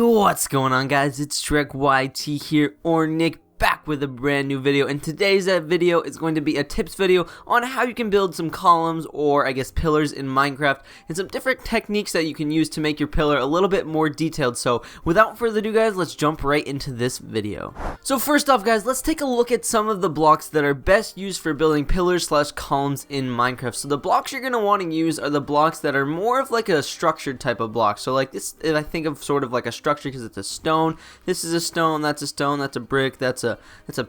What's going on, guys? It's Shrek YT here, or Nick, back with a brand new video, and today's video is going to be a tips video on how you can build some columns, or I guess pillars, in Minecraft, and some different techniques that you can use to make your pillar a little bit more detailed. So without further ado, guys, let's jump right into this video. So first off, guys, let's take a look at some of the blocks that are best used for building pillars slash columns in Minecraft. So the blocks you're going to want to use are the blocks that are more of like a structured type of block. So like this, if I think of sort of like a structure, because it's a stone, this is a stone, that's a brick, that's a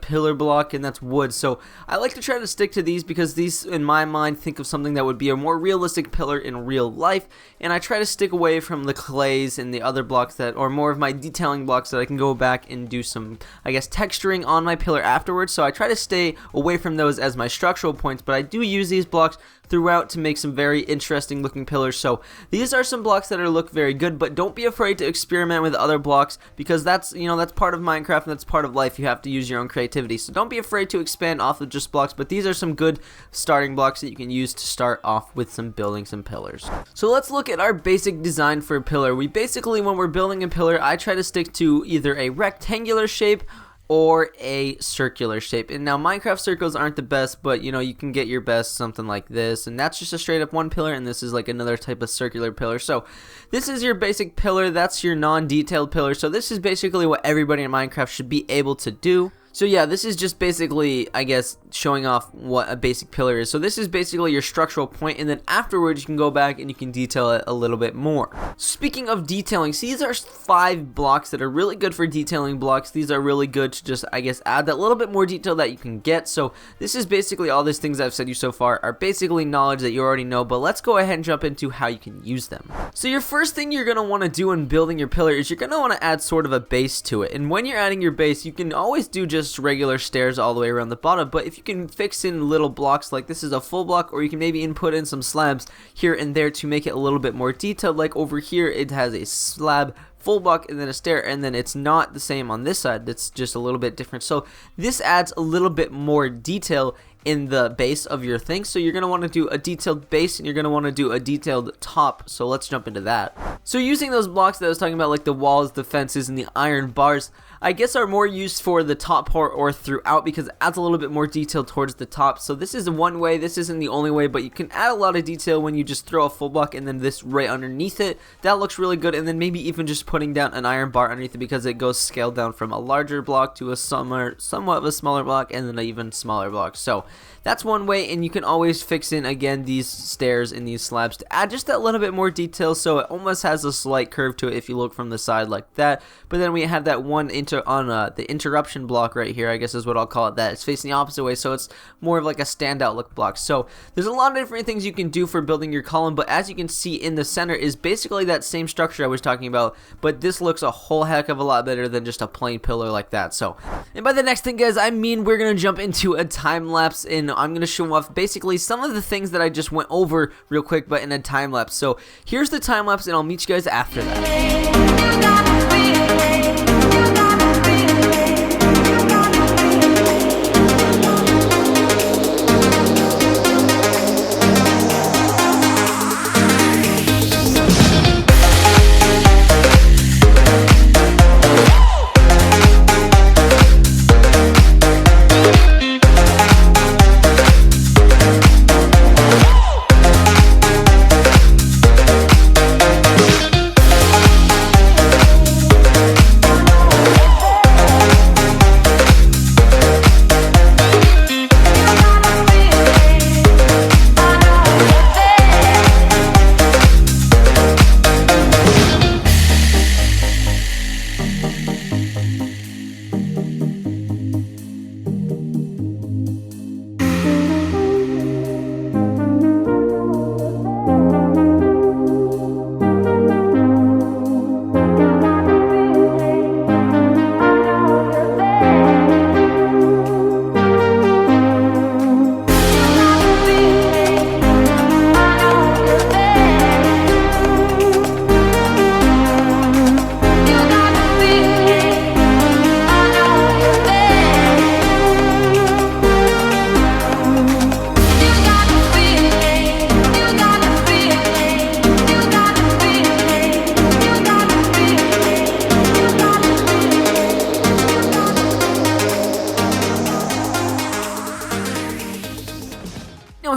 pillar block, and that's wood. So I like to try to stick to these because these, in my mind, think of something that would be a more realistic pillar in real life, and I try to stick away from the clays and the other blocks that, or more of my detailing blocks that I can go back and do some, I guess, texturing on my pillar afterwards. So I try to stay away from those as my structural points, but I do use these blocks throughout to make some very interesting looking pillars. So these are some blocks that look very good, but don't be afraid to experiment with other blocks, because that's, you know, that's part of Minecraft and that's part of life. You have to use your own creativity, so don't be afraid to expand off of just blocks. But these are some good starting blocks that you can use to start off with some building some pillars. So let's look at our basic design for a pillar. We basically, when we're building a pillar, I try to stick to either a rectangular shape or a circular shape. And now Minecraft circles aren't the best, but you know, you can get your best something like this, and that's just a straight up one pillar, and this is like another type of circular pillar. So this is your basic pillar, that's your non-detailed pillar. So this is basically what everybody in Minecraft should be able to do. So yeah, this is just basically, I guess, showing off what a basic pillar is. So this is basically your structural point, and then afterwards you can go back and you can detail it a little bit more. Speaking of detailing, see, these are 5 blocks that are really good for detailing blocks. These are really good to just, I guess, add that little bit more detail that you can get. So this is basically all these things I've said you so far are basically knowledge that you already know, but let's go ahead and jump into how you can use them. So your first thing you're going to want to do in building your pillar is you're going to want to add sort of a base to it. And when you're adding your base, you can always do just regular stairs all the way around the bottom, but if you can fix in little blocks, like this is a full block, or you can maybe input in some slabs here and there to make it a little bit more detailed. Like over here it has a slab, full block, and then a stair, and then it's not the same on this side, it's just a little bit different. So this adds a little bit more detail in the base of your thing. So you're going to want to do a detailed base, and you're going to want to do a detailed top. So let's jump into that. So using those blocks that I was talking about, like the walls, the fences, and the iron bars, I guess are more used for the top part or throughout, because it adds a little bit more detail towards the top. So this is one way, this isn't the only way, but you can add a lot of detail when you just throw a full block and then this right underneath it. That looks really good. And then maybe even just putting down an iron bar underneath it, because it goes scaled down from a larger block to a somewhat of a smaller block, and then an even smaller block. So that's one way, and you can always fix in again these stairs and these slabs to add just that little bit more detail, so it almost has a slight curve to it if you look from the side like that. But then we have that one the interruption block right here, I guess is what I'll call it, that it's facing the opposite way, so it's more of like a standout look block. So there's a lot of different things you can do for building your column, but as you can see in the center is basically that same structure I was talking about, but this looks a whole heck of a lot better than just a plain pillar like that. So, and by the next thing, guys, I mean we're gonna jump into a time lapse, and I'm gonna show off basically some of the things that I just went over real quick, but in a time lapse. So here's the time lapse, and I'll meet you guys after that.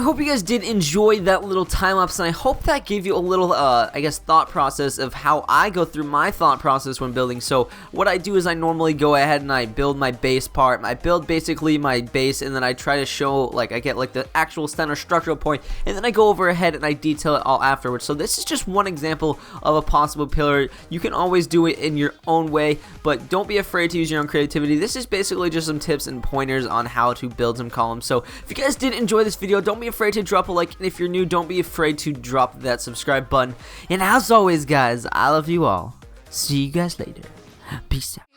hope you guys did enjoy that little time lapse, and I hope that gave you a little, I guess, thought process of how I go through my thought process when building. So what I do is I normally go ahead and I build my base part. I build basically my base, and then I try to show, like, I get like the actual center structural point, and then I go over ahead and I detail it all afterwards. So this is just one example of a possible pillar. You can always do it in your own way, but don't be afraid to use your own creativity. This is basically just some tips and pointers on how to build some columns. So if you guys did enjoy this video, don't be afraid to drop a like, and if you're new, don't be afraid to drop that subscribe button. And as always, guys, I love you all. See you guys later. Peace out.